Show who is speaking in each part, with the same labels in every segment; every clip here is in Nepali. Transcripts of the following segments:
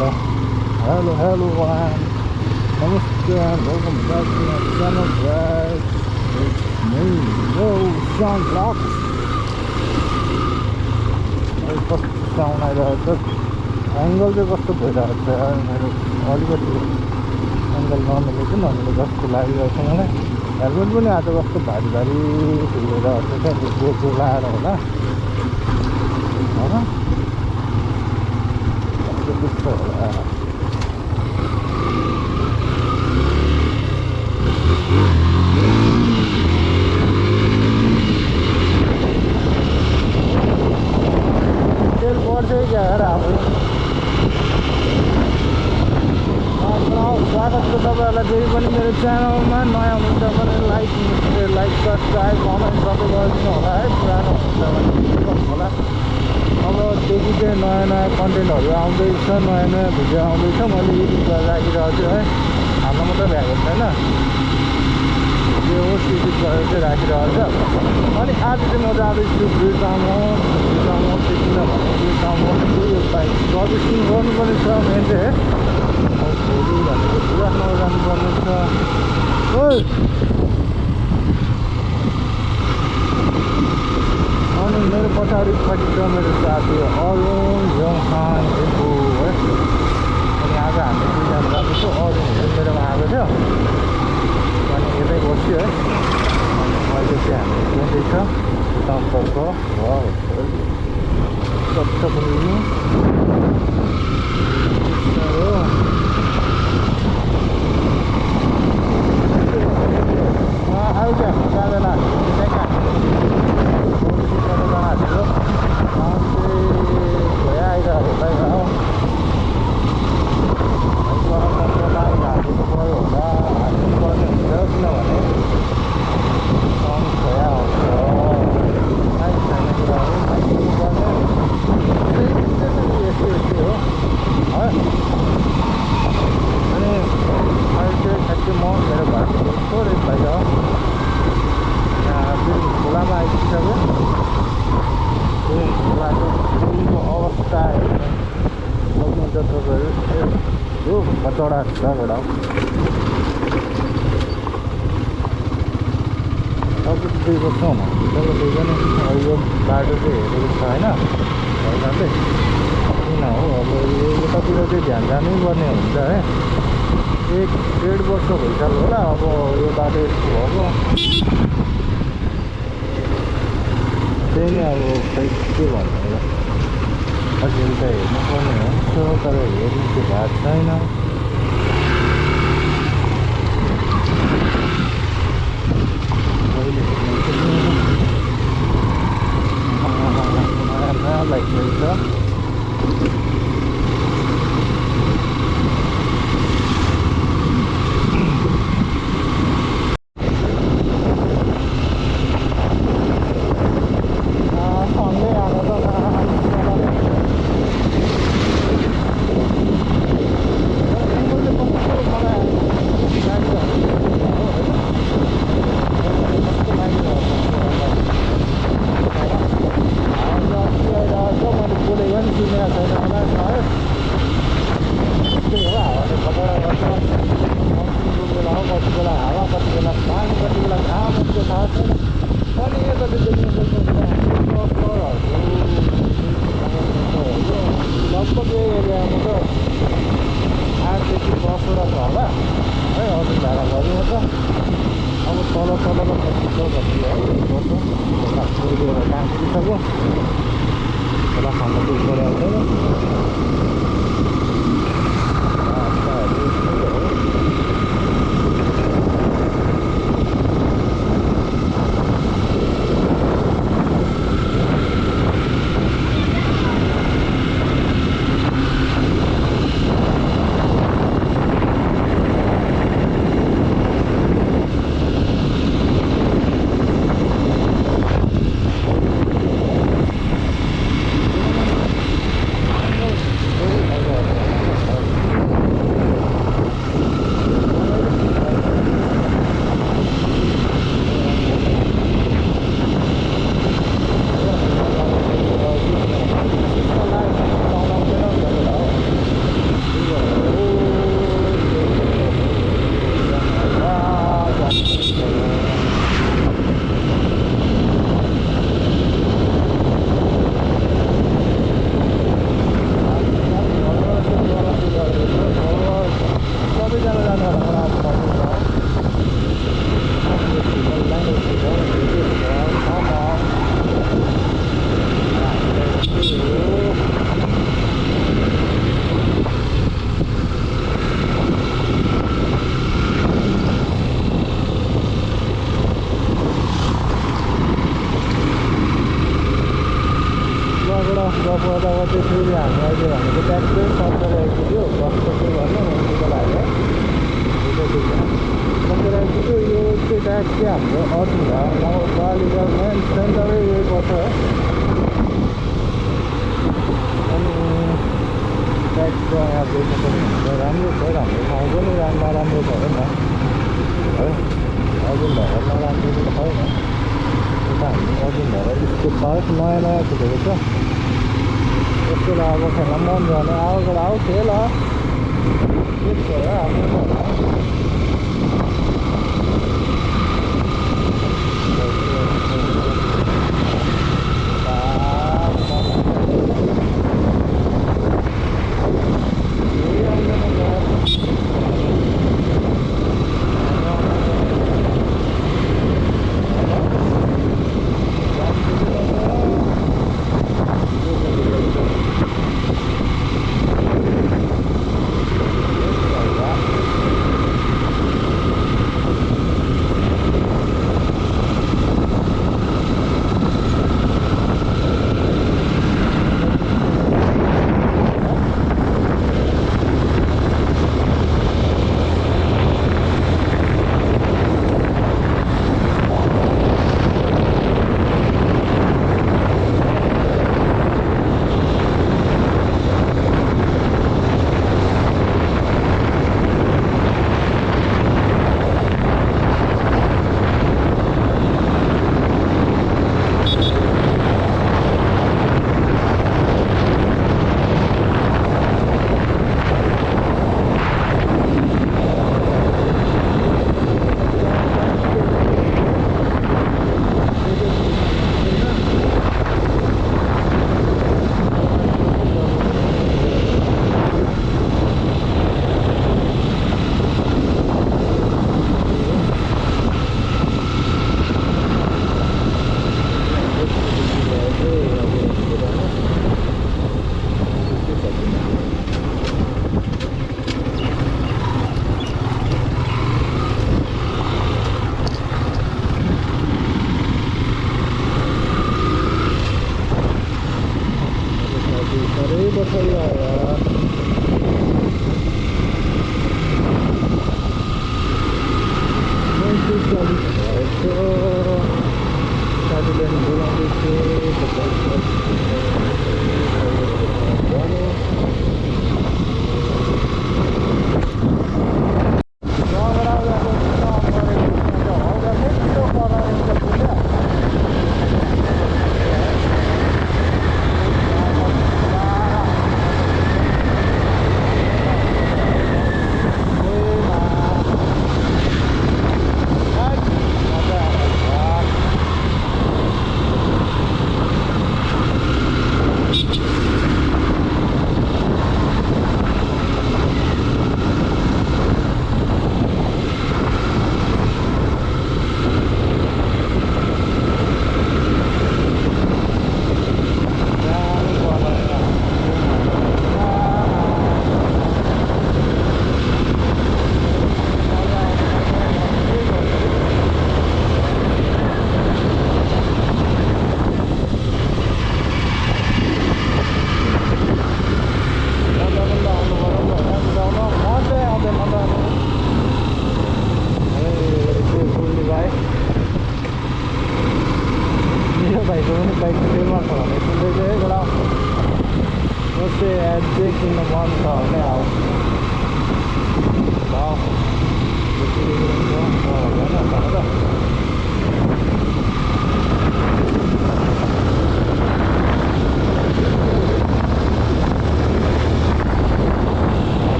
Speaker 1: Hello and namaste and welcome back to my channel guys. It's me, Sean Vlogs. कस्तो साउन्ड आइरहेको छ एङ्गल चाहिँ कस्तो भइरहेको छ यार मेरो अलिकति एङ्गल नमिलेको नमिले जस्तो लागिरहेको छ मलाई हेलमेट पनि आज कस्तो भारी भारी फिल भइरहेको छ जो लाएर होला होइन दुःख होला तेल बढ्दै गएर अब स्वागत छ तपाईँहरूलाई फेरि पनि मेरो च्यानलमा नयाँ हुनुहुन्छ भने लाइक सब्सक्राइब कमेन्ट सबै गरिदिनु होला है पुरानो हुन्छ भने गर्नु होला अबदेखि चाहिँ नयाँ कन्टेन्टहरू आउँदैछ नयाँ भिडियो आउँदैछ मैले एडिट गरेर राखिरहेको छु है हाल्न मात्रै भ्याएको छैन जे होस् एडिट गरेर चाहिँ राखिरहेको छ अनि आज चाहिँ म जाँदैछु ब्रिटाउन किन भने ब्रिटाउन यो बाइक सर्भिसिङ गर्नुपर्ने छ मेन चाहिँ भोलि भनेको पुरानो जानुपर्ने छ अनि मेरो पछाडिपट्टि छ मेरो साथी अरुण जोङखान लिम्बू है अनि आज हामी दुईजना जाँदैछौँ अरुणहरू मेरोमा आएको थियो अनि यतै बस्यो है अनि अहिले चाहिँ हामी जाँदैछ टमटमको स्वच्छ पनि आउँछ जाँदैन कचौडा घोडा अब दुई बस्छौँ तब दुई पनि यो बाटो चाहिँ हेरेको छ होइन भइरहँदै किन हो अब यतातिर चाहिँ ध्यान जानैपर्ने हुन्छ है 1-1.5 वर्ष भइसक्यो होला अब यो बाटो यस्तो भएको त्यही नै अब खै के भन्नु होला अझै त हेर्नुपर्ने हुन्छ तर हेर्नु चाहिँ भएको छैन नयाँ बाइक रहेछ त्यसरी हामी अहिले भनेको ट्याक्सै 70 आइपुग्यो 10 रुपियाँ भन्नु मान्छेको लागि 70 आइपुग्यो यो चाहिँ ट्याक्स चाहिँ हाम्रो अधुरा नगरपालिका मेन सेन्टरै यही पर्छ अनि ट्याक्स यहाँ बेच्नु पनि राम्रो छ हाम्रो ठाउँ पनि नराम्रो छैन है अघि भएर नराम्रो पनि छैन यता हामी अघि भएर स्कुल पार्क नयाँ नयाँ खुलेको छ त्यसको अब खेल्न मन भने आएको आऊ खेल त्यसो भएर हाम्रो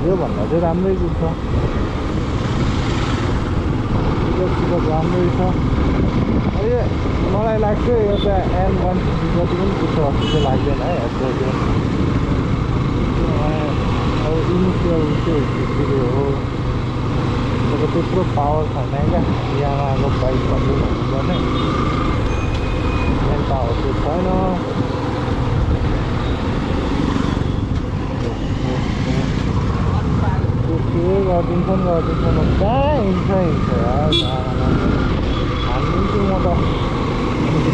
Speaker 1: योभन्दा चाहिँ राम्रै कुद्छ, पिकअप राम्रै छ। अहिले मलाई लाग्छ यो त N150 जति पनि कुद्छ जस्तो चाहिँ लाग्दैन है यस्तो त्यो। अब इनिसियल चाहिँ 50 हो, तर त्यत्रो पावर छैन क्या यामाहाको बाइक कन्ट्रोल गर्नुपर्ने, मेन पावर चाहिँ छैन। के गरिदिन्छन् कहाँ हिँड्छ यार, हानिदिन्छु म त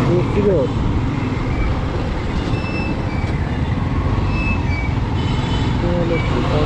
Speaker 1: बेसिकै हो। त्यसले छिटो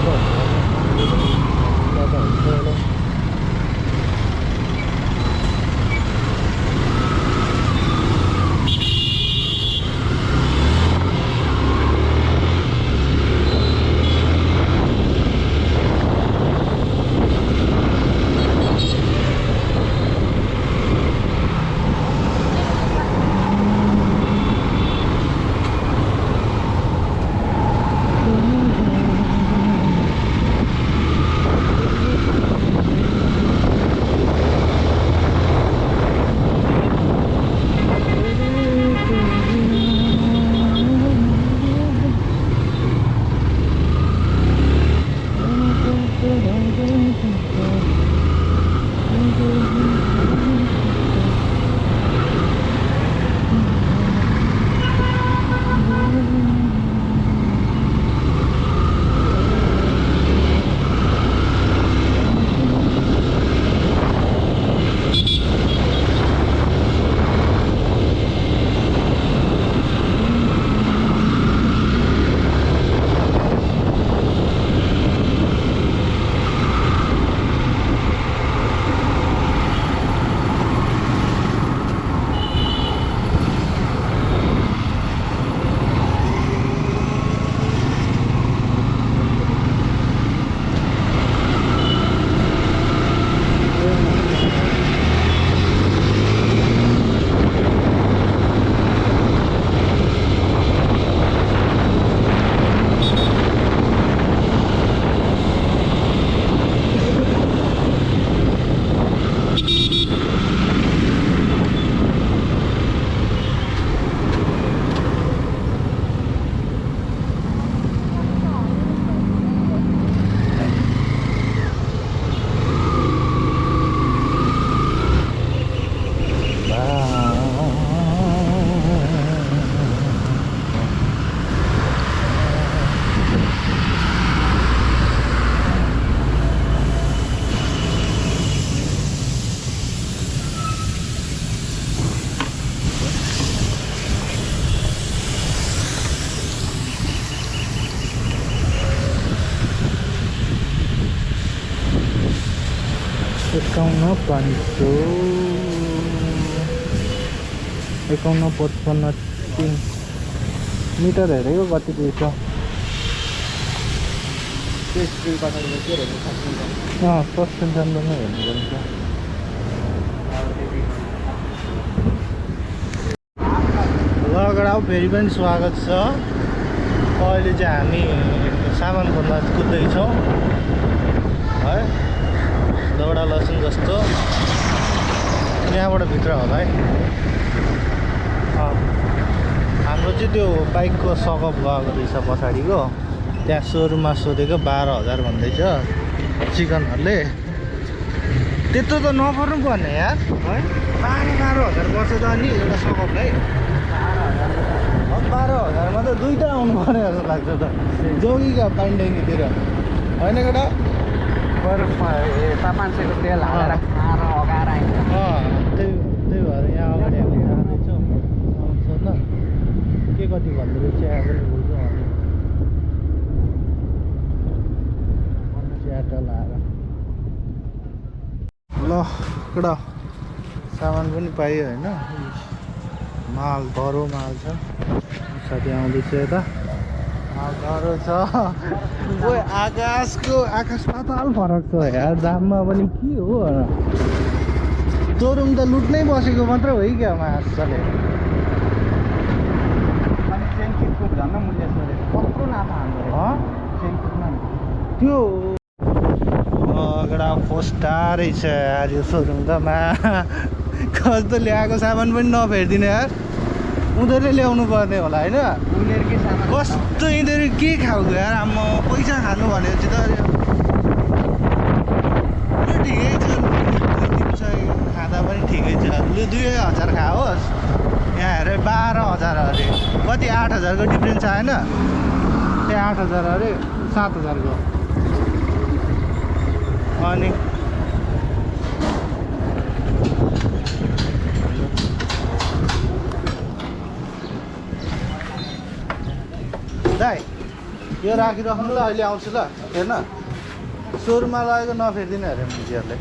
Speaker 1: एकाउन्न 55 3 मिटर हेरेको कति रहेछ। सस्पेन्सनमा हेर्नुपर्छ। लगडाउ फेरि पनि स्वागत छ। अहिले चाहिँ हामी सामान खोल्न कुद्दैछौँ है, दौडा लसुन जस्तो। यहाँबाट भित्र होला है। हाम्रो चाहिँ त्यो बाइकको सकअप गएको रहेछ पछाडिको, त्यहाँ सोरुममा सोधेको 12,000 भन्दैछ चिकनहरूले। त्यत्रो त नपर्नु पर्ने यार है, 12,000 पर्छ त अनि एउटा सकअपलाई। 12,000मा त दुईवटा आउनु पर्ने जस्तो लाग्छ त, जोगीका पाइन्डेङीतिर होइन केटा।
Speaker 2: 500को तेल हालेर खाएर अगाएर आइन्छ।
Speaker 1: त्यही भएर यहाँ अगाडि हामी जाँदैछौँ। ल के कति भन्दो रहेछ चिया पनि बुझ्नु चियाटा लाएर। ल केटा सामान पनि पाइयो होइन, माल धरो माल छ। साथी आउँदैछ यता, माल धरो छ। आकाश पाताल फरक छ यार, जाममा पनि के हो। सोरुम त लुट्नै बसेको मात्र हो क्या मासले।
Speaker 2: झन् मूल्य सोधेको कत्रो नाफा हाम्रो
Speaker 1: त्यो लगडा फोस्टा रहेछ यार यो सोरुम त मा कस्तो ल्याएको सामान पनि नफेरिदिने यार उनीहरूले ल्याउनु पर्ने होला होइन
Speaker 2: उनीहरूकै सामान
Speaker 1: कस्तो यिनीहरू के खाएको यार आम्मा पैसा खानु भनेपछि त ठिकै छ खाँदा पनि ठिकै छ लु 2000 खाओस् यहाँ हेरे 12000 अरे कति 8000 को डिफ्रेन्स आएन त्यहाँ 8000 अरे 7000 को अनि दाइ यो राखिराख्नु ल अहिले आउँछु ल हेर्न सोरुममा लगेको नफेरिदिने अरे मुजीहरूले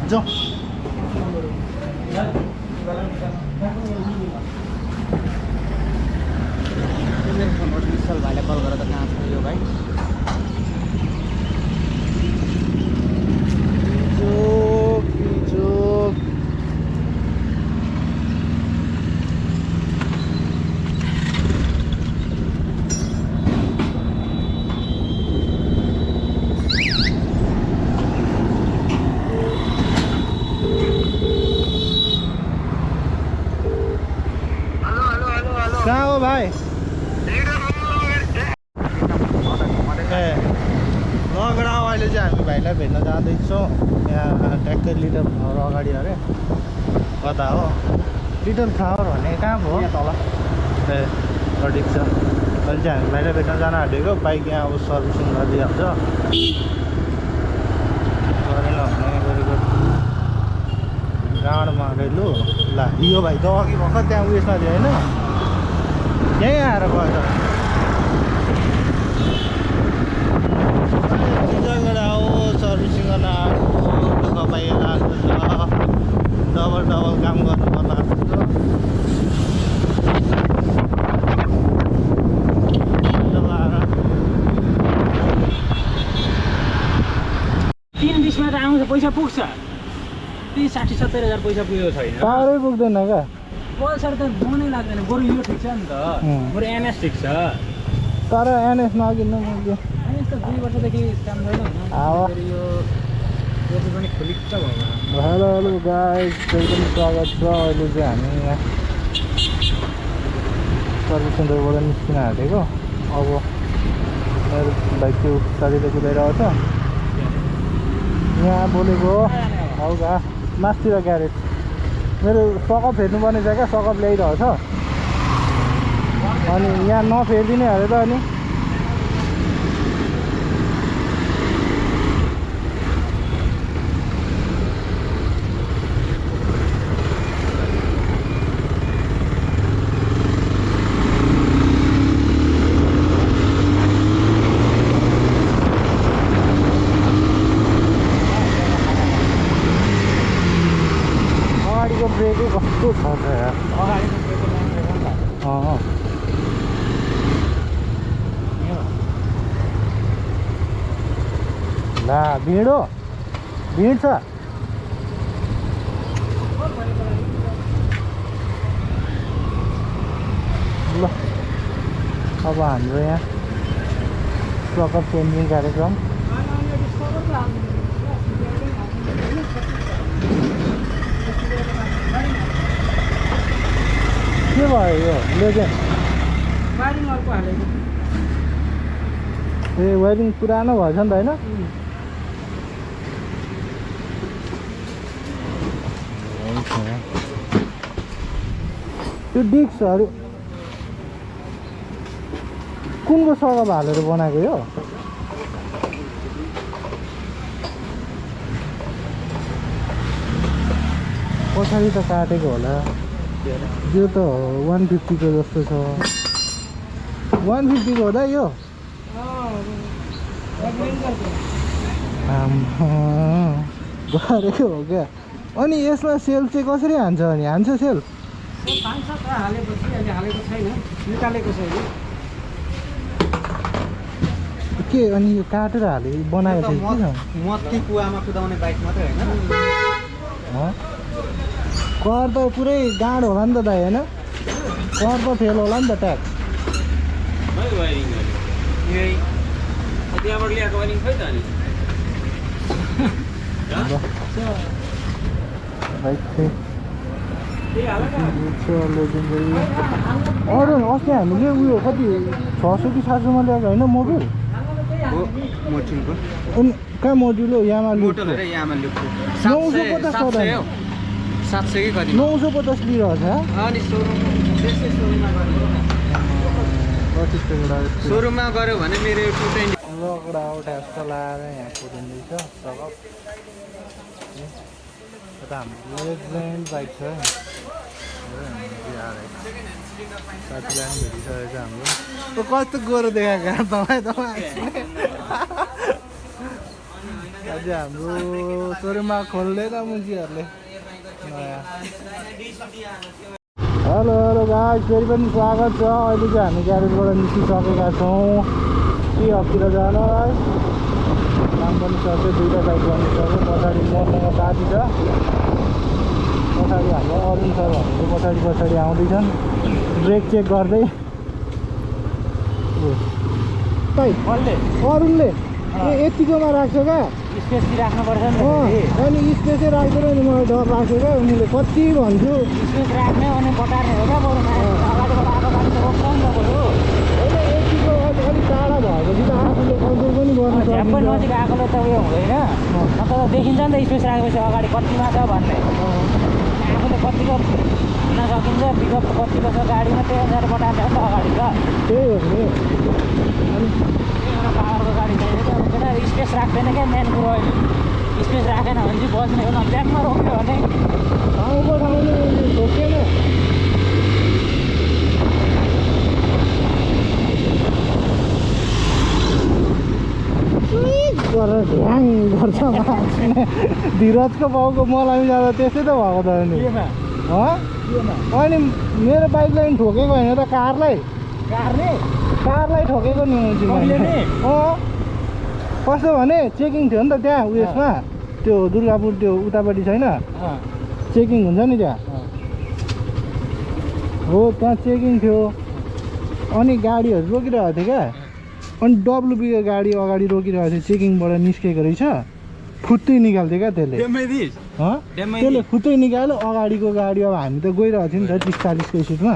Speaker 1: जाउँ
Speaker 2: विशाल भाइलाई कल गरेर त कहाँ छ यो भाइ
Speaker 1: कहाँ हो भाइ ए लगडा अहिले चाहिँ हामी भाइलाई भेट्न जाँदैछौँ यहाँ ट्याक्कै लिटल फ्लावर अगाडि अरे कता हो लिटल फ्लावर भने कहाँ भयो
Speaker 2: तल
Speaker 1: ए ठिक छ अहिले चाहिँ हामी भाइलाई भेट्न जान आँटेको बाइक यहाँ अब सर्भिसिङ गरिदिइहाल्छ गरेन भने गरेको गाडमा लु ल यो भाइ त अघि भर्खर त्यहाँ उयसमा थियो होइन यहीँ आएर गयो त सर्भिसिङ गर्न आएको दुःख पाइएर आएको छ डबल काम गर्नु पर्ला
Speaker 2: तीन 20 मा त आउँछ पैसा पुग्छ 30-60-70 हजार पैसा पुगेको छैन
Speaker 1: पावरै पुग्दैन क्या
Speaker 2: पल्सर त मनै लाग्दैन बरु यो ठिक छ नि त बरु एनएस ठिक छ
Speaker 1: तर एनएस नकिन्नु मैले
Speaker 2: एनएस त 2 वर्षदेखि काम गर्दैन फेरि यो पनि खुलिक्क भयो
Speaker 1: हेलो गाइस एकदम स्वागत छ अहिले चाहिँ हामी यहाँ सर्भिस सेन्टरबाट निस्किन आँटेको अब मेरो बाइक त्यो साथीले कुदाएर आउँछ यहाँ बोलेको हौका मास्तिर ग्यारेज मेरो सकअप हेर्नुपर्ने छ क्या सकअप ल्याइरहेको छ अनि यहाँ नफेरिदिने अरे त अनि ब्रेकै कस्तो छ त यार ला भिड छ ल अब हाम्रो यहाँ सकअप चेन्जिङ कार्यक्रम के भयो यो लेजेन्ड ए वायरिङ पुरानो भएछ नि त होइन त्यो डिस्कहरू कुनको सकअप हालेर बनाएको यो पछाडि त काटेको होला यो त 150 को जस्तो छ 150 को हो त यो गरेको हो क्या अनि यसमा सेल्फ चाहिँ कसरी हान्छ अनि हान्छ सेल्फ के अनि यो काटेर हाले बनाएको थियो के
Speaker 2: मत्ती कुवामा कुदाउने बाइक मात्रै होइन
Speaker 1: कर त पुरै गाँड होला नि त दाइ होइन कर त फेल होला नि त ट्याक्स
Speaker 2: त्यहाँबाट ल्याएको भने खै त अनि
Speaker 1: बाइक चाहिँ अरू अस्ति हामीले उयो कति 600 कि 700मा ल्याएको होइन मोबिल
Speaker 2: मोटिङको
Speaker 1: अनि कहाँ मोडुल हो यामा लुटको 950 पर्दैन
Speaker 2: 700 कि कति
Speaker 1: 950 लिइरहेछ
Speaker 2: अनि सोरुममा गऱ्यो भने मेरो 220
Speaker 1: लकडा उठा जस्तो लाएर यहाँ पुगिँदैछ सबक यता हाम्रो लेजेन्ड बाइक छ साथीलाई पनि भेटिसकेको छ हाम्रो कस्तो गोरो देखाएको तपाईँ अझै हाम्रो सोरुममा खोल्दैन मुजीहरूले नयाँ हेलो हेलो गाइस फेरि पनि स्वागत छ अहिले चाहिँ हामी ग्यारेजबाट निस्किसकेका छौँ के हप्तिर जान है काम पनि सक्यो दुईवटा बाइक गर्नु सक्यो पछाडि मसँग साथी छ पछाडि हाम्रो अरुण सर भनेको पछाडि आउँदैछन् ब्रेक चेक गर्दै अरुणले यतिकोमा राख्छ क्या
Speaker 2: स्पेस राख्नुपर्छ नि
Speaker 1: अनि स्पेसै राख्दैन नि मलाई डर लाग्छ क्या उनीहरूले कति भन्छु
Speaker 2: स्पेस राख्ने अनि बटार्ने हो क्या बरु अगाडिबाट आएको गाडी त रोक्छ नि त बरु
Speaker 1: होइन यतिको अलिक टाढा भएपछि त आफूले कन्ट्रोल पनि गर्न
Speaker 2: झ्याप्पै
Speaker 1: सक्छ
Speaker 2: नजिक आएकोले त उयो हुँदैन अन्त देखिन्छ नि त स्पेस राखेपछि अगाडि कतिमा छ भन्ने आफूले कतिको हिँड्न सकिन्छ पिकअप कतिको छ गाडीमा त्यही अनुसार बटार्ने हो नि त अगाडि त
Speaker 1: त्यही हो नि
Speaker 2: एउटा पावरको गाडी चाहिएको स्पेस राख्दैन क्या मेन कुरो अहिले स्पेस राखेन भने चाहिँ बस्ने हो न ब्याकमा रोक्यो भने
Speaker 1: ठाउँको ठाउँले रोकेन गरेर ढ्याङ गर्छ मान्छे धीरजको बाउको मलाई जाँदा त्यस्तै त भएको त नि अनि मेरो बाइकलाई ठोकेको होइन त कारलाई ठोकेको नि कस्तो भने चेकिङ थियो नि त त्यहाँ उयसमा त्यो दुर्गापुर त्यो उतापट्टि छैन चेकिङ हुन्छ नि त्यहाँ हो त्यहाँ चेकिङ थियो अनि गाडीहरू रोकिरहेको थियो क्या अनि डब्लुबीको गाडी अगाडि रोकिरहेको थियो चेकिङबाट निस्केको रहेछ फुत्तै निकाल्थ्यो क्या त्यसले फुत्तै निकाल्यो अगाडिको गाडी अब हामी त गइरहेको थियौँ नि त 30-40को स्पिडमा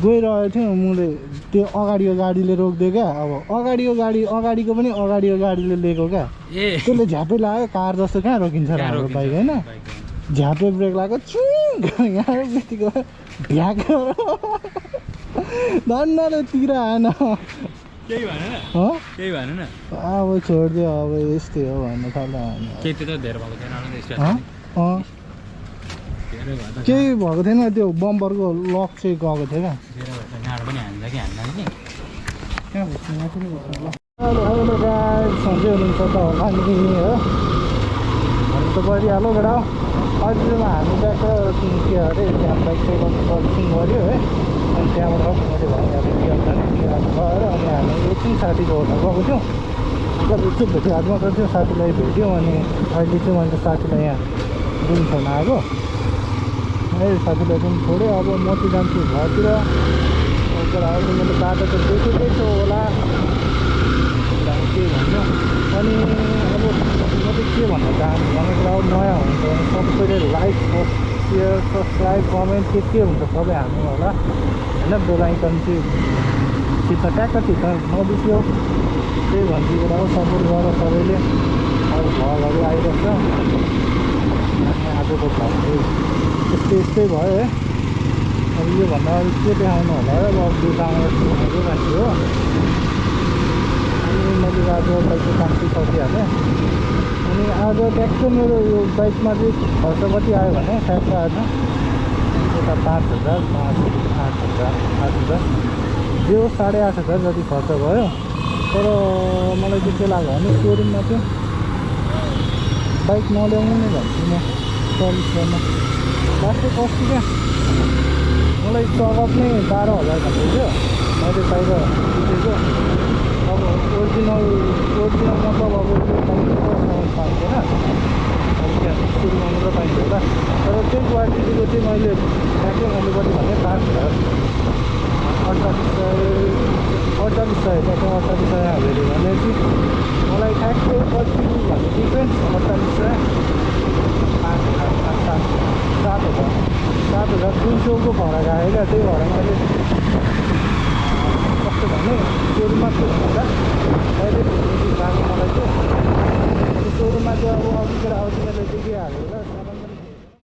Speaker 1: गइरहेको थियौँ मैले त्यो अगाडिको गाडीले रोकिदियो क्या अब अगाडिको पनि अगाडिको गाडीले लिएको क्या त्यसले झ्यापै लाग्यो कार जस्तो कहाँ रोकिन्छ र हाम्रो बाइक होइन झ्यापै ब्रेक लाग्यो यहाँ बित्तिको भ्याएको धन्नले तिर आएन
Speaker 2: केही भएन
Speaker 1: अब छोडिदियो अब यस्तै हो भन्नु थाल्यो केही भएको थिएन त्यो बम्परको लक चाहिँ गएको थियो क्या सन्चै हुनुहुन्छ त होला नि हो भन्नु त परिहाल्यो बेटा अहिले चाहिँ हामी गएको के अरे त्यहाँ बाइक चाहिँ सर्भिसिङ गऱ्यो है अनि त्यहाँबाट मैले भनिहालेँ गएर अनि हामी एकछिन साथीको होटल गएको थियौँ कति एकछिन भेटिहाल्नु मात्र थियो साथीलाई भेट्यौँ अनि अहिले चाहिँ मैले साथीलाई यहाँ रुम छोड्न आएको साथीलाई पनि छोडेँ अब म चाहिँ जान्छु घरतिर अहिले मैले बाटो त देखेकै छु होला के भन्नु अनि अब म चाहिँ के भन्न चाहन्छु भनेको अब नयाँ हुन्छ भने सबैले लाइक सेयर सब्सक्राइब कमेन्ट के हुन्छ सबै हाल्नु होला होइन बेल आइकन चाहिँ चित्त ट्याक्क चित्त नबिर्स्यो त्यही भन्छु हो सपोर्ट गर सबैले अब भलहरू आइरहेछ अनि आजको भल यस्तै भयो है अब योभन्दा अरू के देखाउनु होला है अब दुकानमा सुनेको मान्छे हो अनि मैले आज बाइकको काम चाहिँ सकिहालेँ अनि आज ट्याक्कै मेरो यो बाइकमा चाहिँ खर्च कति आयो भने ट्याक्क आज यता 5,000 8,000 जो 8,500 जति खर्च भयो तर मलाई चाहिँ के लाग्यो भने सोरुममा चाहिँ बाइक नल्याउनु नै भन्छु म सर्भिस गर्न लास्टै कस्तो क्या मलाई सगप नै 12,000 भन्दै थियो मैले बाहिर बुझेको अब ओरिजिनल मतलब अब पाइँदैन अब त्यहाँ सुरुमा मात्र पाइन्छ होला तर त्यही क्वालिटीको चाहिँ मैले ठ्याक्कै मैले कति भने 5,000 48,000 48,000 हेऱ्यो भने चाहिँ कति भन्ने डिफ्रेन्स 7,200को फरक आयो क्या त्यही भएर मैले